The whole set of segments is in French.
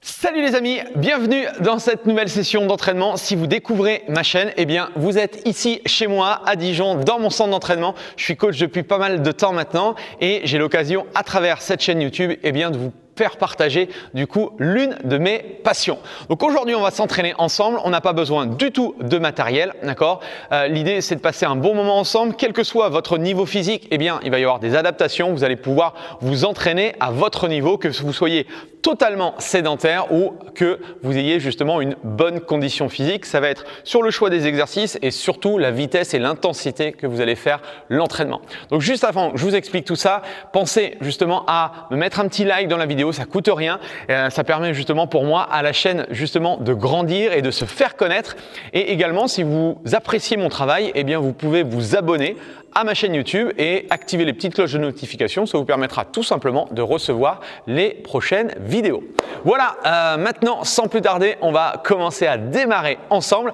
Salut les amis, bienvenue dans cette nouvelle session d'entraînement. Si vous découvrez ma chaîne, eh bien vous êtes ici chez moi à Dijon dans mon centre d'entraînement. Je suis coach depuis pas mal de temps maintenant et j'ai l'occasion à travers cette chaîne YouTube eh bien, de vous faire partager du coup l'une de mes passions. Donc aujourd'hui on va s'entraîner ensemble, on n'a pas besoin du tout de matériel, d'accord. L'idée c'est de passer un bon moment ensemble, quel que soit votre niveau physique, eh bien il va y avoir des adaptations, vous allez pouvoir vous entraîner à votre niveau, que vous soyez totalement sédentaire ou que vous ayez justement une bonne condition physique. Ça va être sur le choix des exercices et surtout la vitesse et l'intensité que vous allez faire l'entraînement. Donc juste avant que je vous explique tout ça, pensez justement à me mettre un petit like dans la vidéo, ça coûte rien, ça permet justement pour moi à la chaîne justement de grandir et de se faire connaître. Et également si vous appréciez mon travail, eh bien vous pouvez vous abonner à ma chaîne YouTube et activer les petites cloches de notification. Ça vous permettra tout simplement de recevoir les prochaines vidéos. Voilà, maintenant sans plus tarder, on va commencer à démarrer ensemble.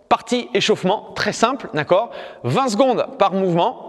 Partie échauffement, très simple, d'accord, 20 secondes par mouvement.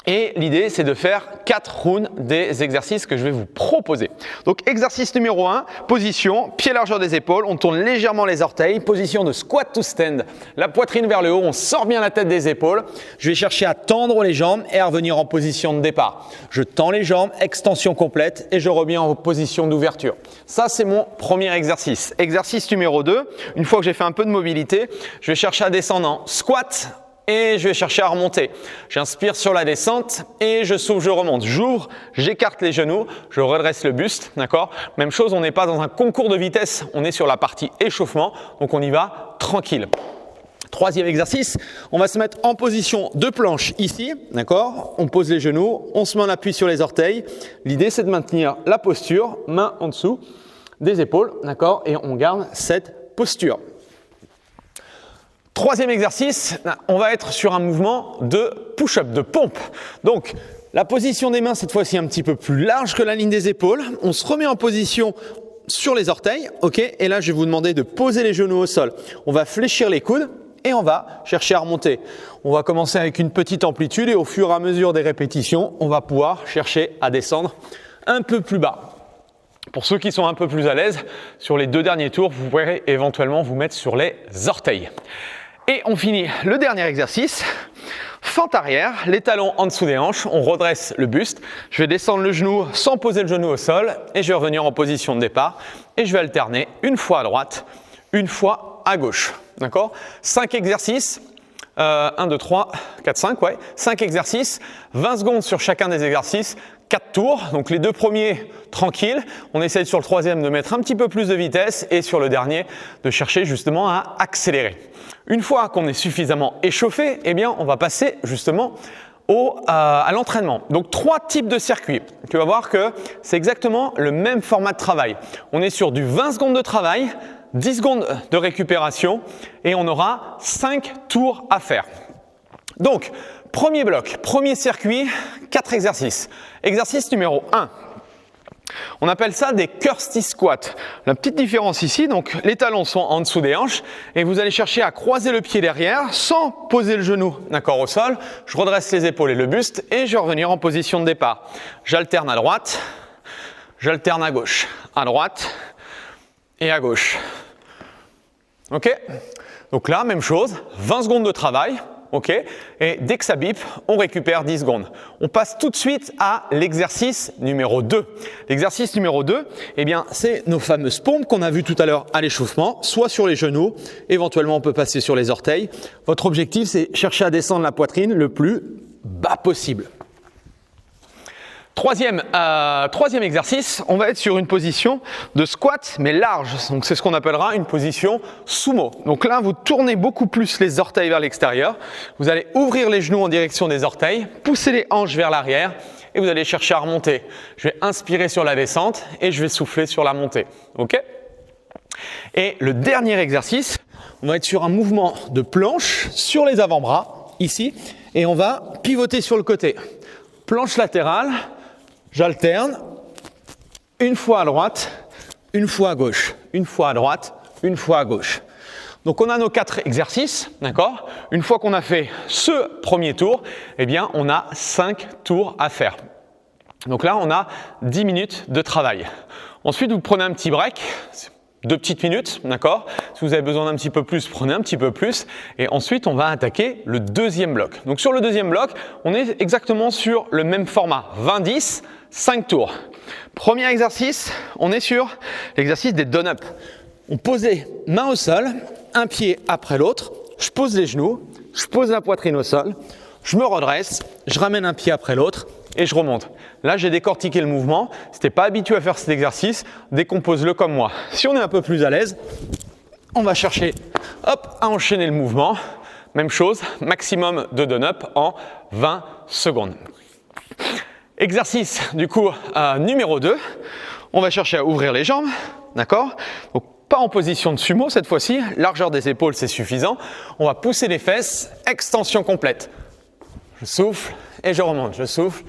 Et l'idée, c'est de faire 4 rounds des exercices que je vais vous proposer. Donc, exercice numéro 1, position, pied largeur des épaules, on tourne légèrement les orteils, position de squat to stand, la poitrine vers le haut, on sort bien la tête des épaules. Je vais chercher à tendre les jambes et à revenir en position de départ. Je tends les jambes, extension complète et je reviens en position d'ouverture. Ça, c'est mon premier exercice. Exercice numéro 2, une fois que j'ai fait un peu de mobilité, je vais chercher à descendre en squat, et je vais chercher à remonter. J'inspire sur la descente et je souffle, je remonte. J'ouvre, j'écarte les genoux, je redresse le buste, d'accord? Même chose, on n'est pas dans un concours de vitesse, on est sur la partie échauffement, donc on y va tranquille. Troisième exercice, on va se mettre en position de planche ici, d'accord? On pose les genoux, on se met en appui sur les orteils. L'idée, c'est de maintenir la posture, main en dessous des épaules, d'accord? Et on garde cette posture. Troisième exercice, on va être sur un mouvement de push-up, de pompe. Donc, la position des mains, cette fois-ci, un petit peu plus large que la ligne des épaules. On se remet en position sur les orteils, ok? Et là, je vais vous demander de poser les genoux au sol. On va fléchir les coudes et on va chercher à remonter. On va commencer avec une petite amplitude et au fur et à mesure des répétitions, on va pouvoir chercher à descendre un peu plus bas. Pour ceux qui sont un peu plus à l'aise, sur les 2 derniers tours, vous pourrez éventuellement vous mettre sur les orteils. Et on finit le dernier exercice, fente arrière, les talons en dessous des hanches, on redresse le buste. Je vais descendre le genou sans poser le genou au sol et je vais revenir en position de départ et je vais alterner une fois à droite, une fois à gauche. D'accord ? 5 exercices, 1, 2, 3, 4, 5, ouais, 5 exercices, 20 secondes sur chacun des exercices. 4 tours, donc les 2 premiers tranquilles, on essaye sur le troisième de mettre un petit peu plus de vitesse et sur le dernier de chercher justement à accélérer. Une fois qu'on est suffisamment échauffé, eh bien on va passer justement à l'entraînement. Donc 3 types de circuits. Tu vas voir que c'est exactement le même format de travail. On est sur du 20 secondes de travail, 10 secondes de récupération et on aura 5 tours à faire. Donc, premier bloc, premier circuit, 4 exercices. Exercice numéro 1. On appelle ça des Kirsty squats. La petite différence ici, donc les talons sont en dessous des hanches et vous allez chercher à croiser le pied derrière sans poser le genou, d'accord, au sol. Je redresse les épaules et le buste et je vais revenir en position de départ. J'alterne à droite, j'alterne à gauche, à droite et à gauche. Ok? Donc là, même chose, 20 secondes de travail. Ok, et dès que ça bip, on récupère 10 secondes. On passe tout de suite à l'exercice numéro 2. L'exercice numéro 2, eh bien, c'est nos fameuses pompes qu'on a vues tout à l'heure à l'échauffement, soit sur les genoux, éventuellement on peut passer sur les orteils. Votre objectif, c'est chercher à descendre la poitrine le plus bas possible. Troisième exercice, on va être sur une position de squat mais large, donc c'est ce qu'on appellera une position sumo. Donc là, vous tournez beaucoup plus les orteils vers l'extérieur, vous allez ouvrir les genoux en direction des orteils, pousser les hanches vers l'arrière et vous allez chercher à remonter. Je vais inspirer sur la descente et je vais souffler sur la montée. Ok ? Et le dernier exercice, on va être sur un mouvement de planche sur les avant-bras, ici, et on va pivoter sur le côté. Planche latérale. J'alterne, une fois à droite, une fois à gauche, une fois à droite, une fois à gauche. Donc on a nos 4 exercices, d'accord? Une fois qu'on a fait ce premier tour, eh bien on a 5 tours à faire. Donc là on a 10 minutes de travail. Ensuite vous prenez un petit break, 2 petites minutes, d'accord? Si vous avez besoin d'un petit peu plus, prenez un petit peu plus. Et ensuite, on va attaquer le deuxième bloc. Donc sur le deuxième bloc, on est exactement sur le même format, 20-10, 5 tours. Premier exercice, on est sur l'exercice des down-up. On posait main au sol, un pied après l'autre, je pose les genoux, je pose la poitrine au sol, je me redresse, je ramène un pied après l'autre et je remonte. Là, j'ai décortiqué le mouvement. Si tu n'es pas habitué à faire cet exercice, décompose-le comme moi. Si on est un peu plus à l'aise, on va chercher à enchaîner le mouvement. Même chose, maximum de down-up en 20 secondes. Exercice du coup numéro 2. On va chercher à ouvrir les jambes, d'accord? Donc, pas en position de sumo cette fois-ci, largeur des épaules, c'est suffisant. On va pousser les fesses, extension complète. Je souffle et je remonte, je souffle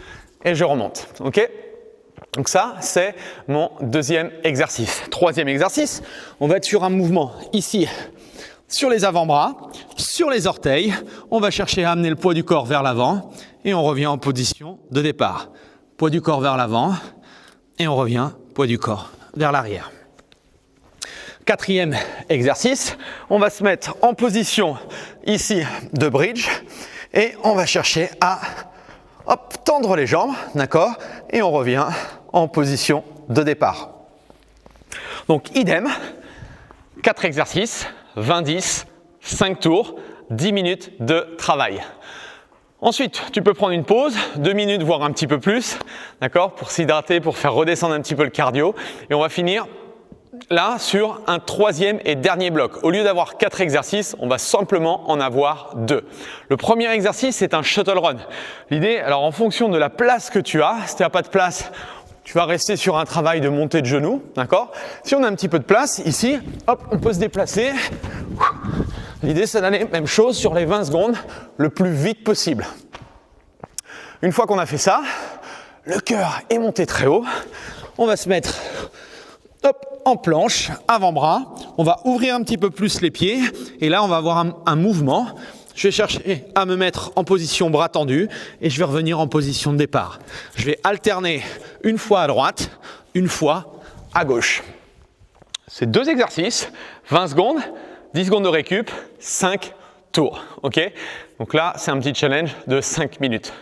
et je remonte. Ok? Donc ça, c'est mon deuxième exercice. Troisième exercice, on va être sur un mouvement ici, sur les avant-bras, sur les orteils. On va chercher à amener le poids du corps vers l'avant et on revient en position de départ. Poids du corps vers l'avant et on revient, poids du corps vers l'arrière. Quatrième exercice, on va se mettre en position ici de bridge et on va chercher à tendre les jambes, d'accord? Et on revient en position de départ. Donc idem, 4 exercices, 20-10, 5 tours, 10 minutes de travail. Ensuite, tu peux prendre une pause, 2 minutes voire un petit peu plus, d'accord? Pour s'hydrater, pour faire redescendre un petit peu le cardio et on va finir là, sur un troisième et dernier bloc. Au lieu d'avoir 4 exercices, on va simplement en avoir 2. Le premier exercice, c'est un shuttle run. L'idée, alors en fonction de la place que tu as, si tu n'as pas de place, tu vas rester sur un travail de montée de genoux, d'accord? Si on a un petit peu de place, ici, on peut se déplacer. L'idée, c'est d'aller, même chose, sur les 20 secondes, le plus vite possible. Une fois qu'on a fait ça, le cœur est monté très haut. On va se mettre en planche, avant-bras, on va ouvrir un petit peu plus les pieds et là on va avoir un mouvement. Je vais chercher à me mettre en position bras tendus et je vais revenir en position de départ. Je vais alterner une fois à droite, une fois à gauche. C'est 2 exercices, 20 secondes, 10 secondes de récup, 5 tours. Ok? Donc là, c'est un petit challenge de 5 minutes.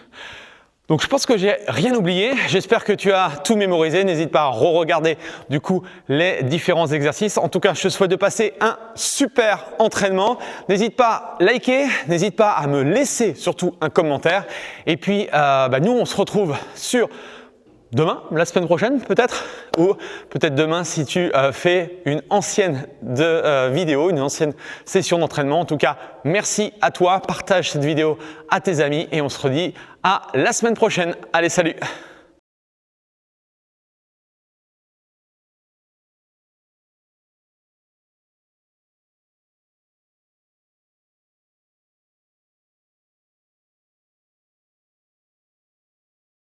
Donc je pense que j'ai rien oublié, j'espère que tu as tout mémorisé, n'hésite pas à re-regarder du coup les différents exercices. En tout cas, je te souhaite de passer un super entraînement. N'hésite pas à liker, n'hésite pas à me laisser surtout un commentaire. Et puis nous on se retrouve sur demain, la semaine prochaine peut-être, ou peut-être demain si tu fais une ancienne vidéo, une ancienne session d'entraînement. En tout cas, merci à toi, partage cette vidéo à tes amis et on se redit à la semaine prochaine. Allez, salut!